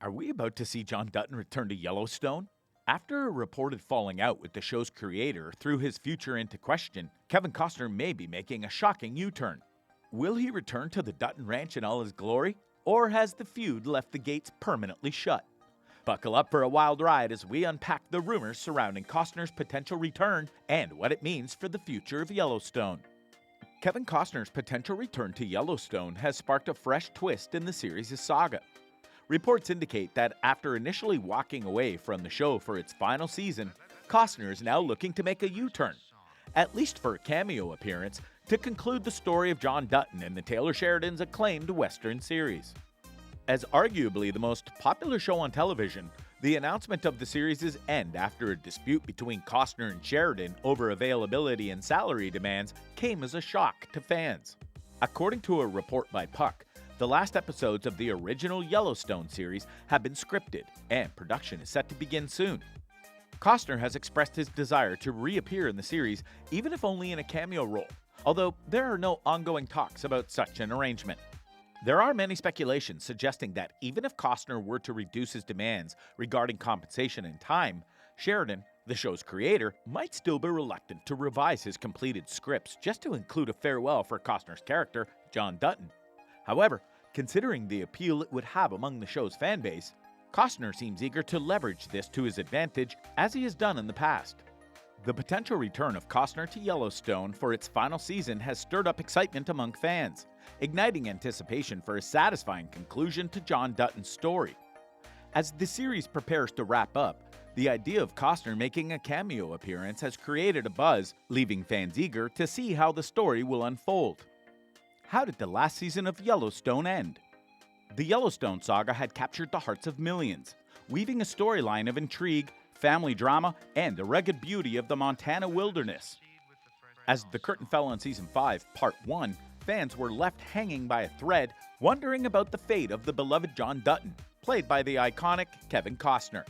Are we about to see John Dutton return to Yellowstone? After a reported falling out with the show's creator threw his future into question, Kevin Costner may be making a shocking U-turn. Will he return to the Dutton Ranch in all his glory, or has the feud left the gates permanently shut? Buckle up for a wild ride as we unpack the rumors surrounding Costner's potential return and what it means for the future of Yellowstone. Kevin Costner's potential return to Yellowstone has sparked a fresh twist in the series' saga. Reports indicate that after initially walking away from the show for its final season, Costner is now looking to make a U-turn, at least for a cameo appearance, to conclude the story of John Dutton in the Taylor Sheridan's acclaimed Western series. As arguably the most popular show on television, the announcement of the series' end after a dispute between Costner and Sheridan over availability and salary demands came as a shock to fans. According to a report by Puck, the last episodes of the original Yellowstone series have been scripted, and production is set to begin soon. Costner has expressed his desire to reappear in the series, even if only in a cameo role, although there are no ongoing talks about such an arrangement. There are many speculations suggesting that even if Costner were to reduce his demands regarding compensation and time, Sheridan, the show's creator, might still be reluctant to revise his completed scripts just to include a farewell for Costner's character, John Dutton. However, considering the appeal it would have among the show's fanbase, Costner seems eager to leverage this to his advantage, as he has done in the past. The potential return of Costner to Yellowstone for its final season has stirred up excitement among fans, igniting anticipation for a satisfying conclusion to John Dutton's story. As the series prepares to wrap up, the idea of Costner making a cameo appearance has created a buzz, leaving fans eager to see how the story will unfold. How did the last season of Yellowstone end? The Yellowstone saga had captured the hearts of millions, weaving a storyline of intrigue, family drama, and the rugged beauty of the Montana wilderness. As the curtain fell on Season 5, Part 1, fans were left hanging by a thread, wondering about the fate of the beloved John Dutton, played by the iconic Kevin Costner.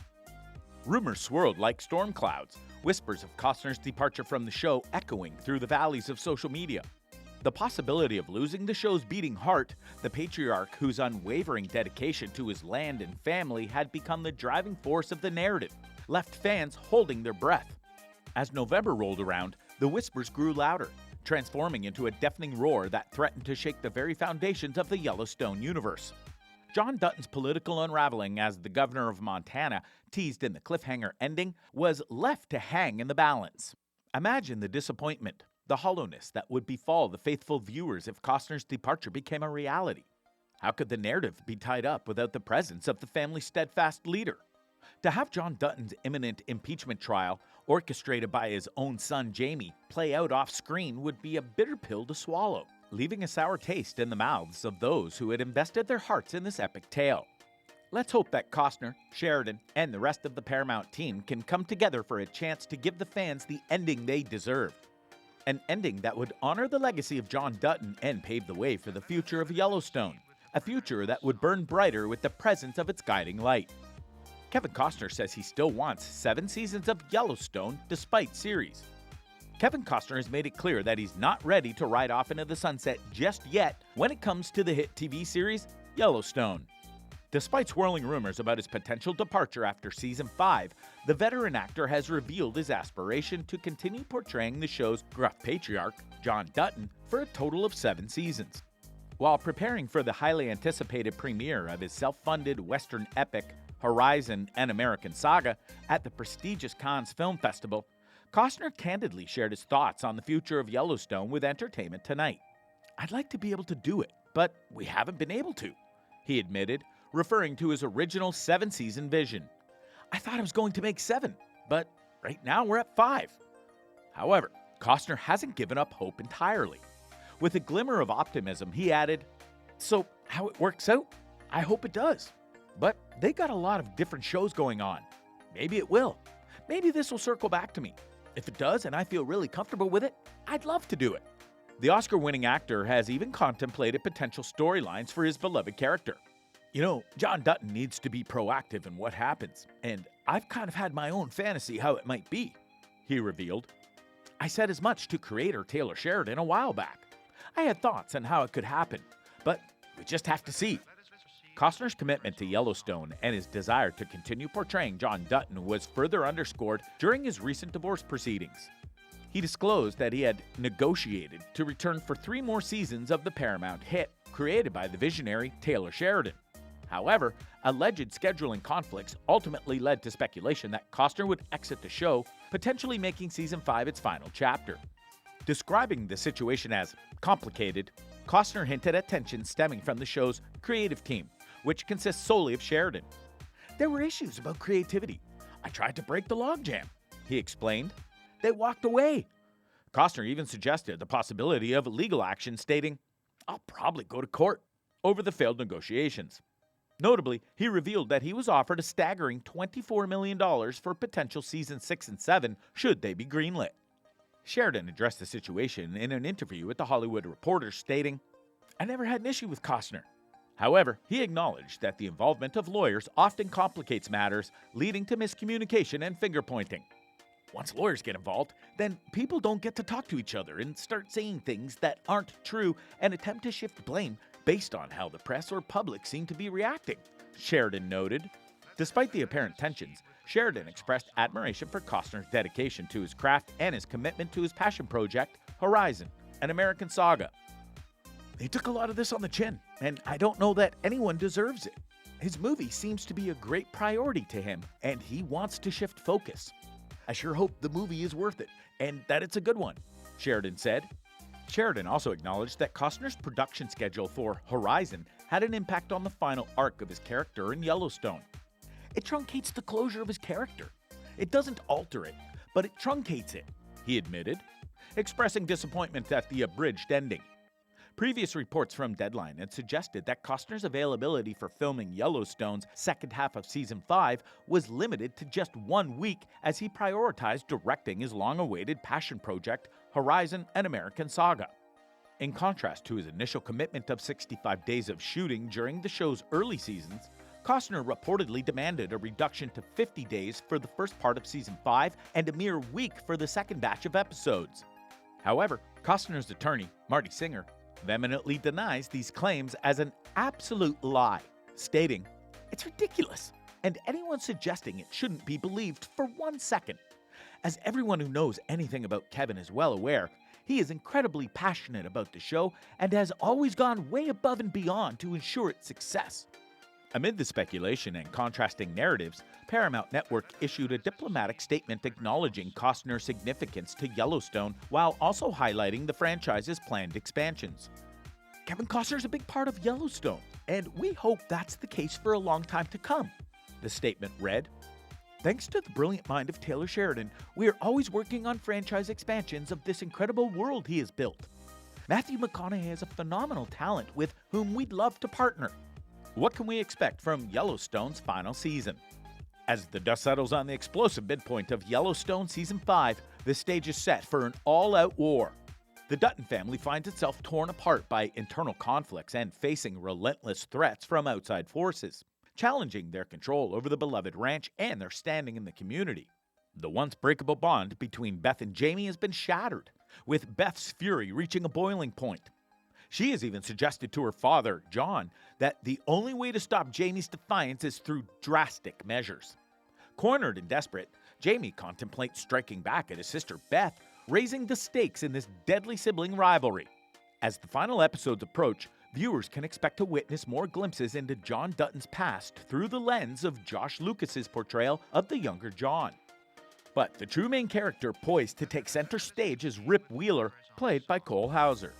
Rumors swirled like storm clouds, whispers of Costner's departure from the show echoing through the valleys of social media. The possibility of losing the show's beating heart, the patriarch whose unwavering dedication to his land and family had become the driving force of the narrative, left fans holding their breath. As November rolled around, the whispers grew louder, transforming into a deafening roar that threatened to shake the very foundations of the Yellowstone universe. John Dutton's political unraveling as the governor of Montana, teased in the cliffhanger ending, was left to hang in the balance. Imagine the disappointment, the hollowness that would befall the faithful viewers if Costner's departure became a reality. How could the narrative be tied up without the presence of the family's steadfast leader? To have John Dutton's imminent impeachment trial, orchestrated by his own son Jamie, play out off-screen would be a bitter pill to swallow, leaving a sour taste in the mouths of those who had invested their hearts in this epic tale. Let's hope that Costner, Sheridan, and the rest of the Paramount team can come together for a chance to give the fans the ending they deserve. An ending that would honor the legacy of John Dutton and pave the way for the future of Yellowstone, a future that would burn brighter with the presence of its guiding light. Kevin Costner says he still wants 7 seasons of Yellowstone despite series. Kevin Costner has made it clear that he's not ready to ride off into the sunset just yet when it comes to the hit TV series Yellowstone. Despite swirling rumors about his potential departure after Season 5, the veteran actor has revealed his aspiration to continue portraying the show's gruff patriarch, John Dutton, for a total of 7 seasons. While preparing for the highly anticipated premiere of his self-funded Western epic, Horizon: An American Saga, at the prestigious Cannes Film Festival, Costner candidly shared his thoughts on the future of Yellowstone with Entertainment Tonight. "I'd like to be able to do it, but we haven't been able to," he admitted, referring to his original 7-season vision. "I thought I was going to make 7, but right now we're at 5. However, Costner hasn't given up hope entirely. With a glimmer of optimism, he added, "So, how it works out? I hope it does. But they got a lot of different shows going on. Maybe it will. Maybe this will circle back to me. If it does and I feel really comfortable with it, I'd love to do it." The Oscar-winning actor has even contemplated potential storylines for his beloved character. "You know, John Dutton needs to be proactive in what happens, and I've kind of had my own fantasy how it might be," he revealed. "I said as much to creator Taylor Sheridan a while back. I had thoughts on how it could happen, but we just have to see." Costner's commitment to Yellowstone and his desire to continue portraying John Dutton was further underscored during his recent divorce proceedings. He disclosed that he had negotiated to return for 3 more seasons of the Paramount hit created by the visionary Taylor Sheridan. However, alleged scheduling conflicts ultimately led to speculation that Costner would exit the show, potentially making season 5 its final chapter. Describing the situation as complicated, Costner hinted at tension stemming from the show's creative team, which consists solely of Sheridan. "There were issues about creativity. I tried to break the logjam," he explained. "They walked away." Costner even suggested the possibility of legal action, stating, "I'll probably go to court," over the failed negotiations. Notably, he revealed that he was offered a staggering $24 million for potential seasons 6 and 7 should they be greenlit. Sheridan addressed the situation in an interview with The Hollywood Reporter, stating, "I never had an issue with Costner." However, he acknowledged that the involvement of lawyers often complicates matters, leading to miscommunication and finger-pointing. Once lawyers get involved, then people don't get to talk to each other and start saying things that aren't true and attempt to shift blame based on how the press or public seem to be reacting, Sheridan noted. Despite the apparent tensions, Sheridan expressed admiration for Costner's dedication to his craft and his commitment to his passion project, Horizon, an American saga. "He took a lot of this on the chin, and I don't know that anyone deserves it. His movie seems to be a great priority to him, and he wants to shift focus. I sure hope the movie is worth it, and that it's a good one," Sheridan said. Sheridan also acknowledged that Costner's production schedule for Horizon had an impact on the final arc of his character in Yellowstone. "It truncates the closure of his character. It doesn't alter it, but it truncates it," he admitted, expressing disappointment at the abridged ending. Previous reports from Deadline had suggested that Costner's availability for filming Yellowstone's second half of season 5 was limited to just 1 week as he prioritized directing his long-awaited passion project, Horizon, an American saga. In contrast to his initial commitment of 65 days of shooting during the show's early seasons, Costner reportedly demanded a reduction to 50 days for the first part of season 5 and a mere week for the second batch of episodes. However, Costner's attorney, Marty Singer, vehemently denies these claims as an absolute lie, stating, "It's ridiculous, and anyone suggesting it shouldn't be believed for 1 second. As everyone who knows anything about Kevin is well aware, he is incredibly passionate about the show and has always gone way above and beyond to ensure its success." Amid the speculation and contrasting narratives, Paramount Network issued a diplomatic statement acknowledging Costner's significance to Yellowstone while also highlighting the franchise's planned expansions. "Kevin Costner's a big part of Yellowstone, and we hope that's the case for a long time to come," the statement read. "Thanks to the brilliant mind of Taylor Sheridan, we are always working on franchise expansions of this incredible world he has built. Matthew McConaughey is a phenomenal talent with whom we'd love to partner. What can we expect from Yellowstone's final season?" As the dust settles on the explosive midpoint of Yellowstone Season 5, the stage is set for an all-out war. The Dutton family finds itself torn apart by internal conflicts and facing relentless threats from outside forces, challenging their control over the beloved ranch and their standing in the community. The once breakable bond between Beth and Jamie has been shattered, with Beth's fury reaching a boiling point. She has even suggested to her father, John, that the only way to stop Jamie's defiance is through drastic measures. Cornered and desperate, Jamie contemplates striking back at his sister Beth, raising the stakes in this deadly sibling rivalry. As the final episodes approach, viewers can expect to witness more glimpses into John Dutton's past through the lens of Josh Lucas's portrayal of the younger John. But the true main character poised to take center stage is Rip Wheeler, played by Cole Hauser.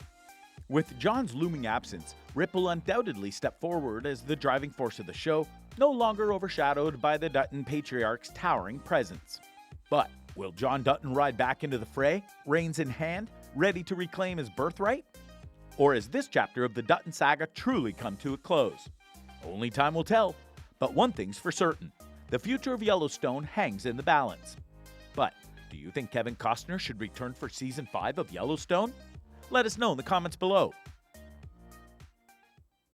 With John's looming absence, Rip will undoubtedly step forward as the driving force of the show, no longer overshadowed by the Dutton patriarch's towering presence. But will John Dutton ride back into the fray, reins in hand, ready to reclaim his birthright? Or has this chapter of the Dutton saga truly come to a close? Only time will tell, but one thing's for certain, the future of Yellowstone hangs in the balance. But do you think Kevin Costner should return for Season 5 of Yellowstone? Let us know in the comments below.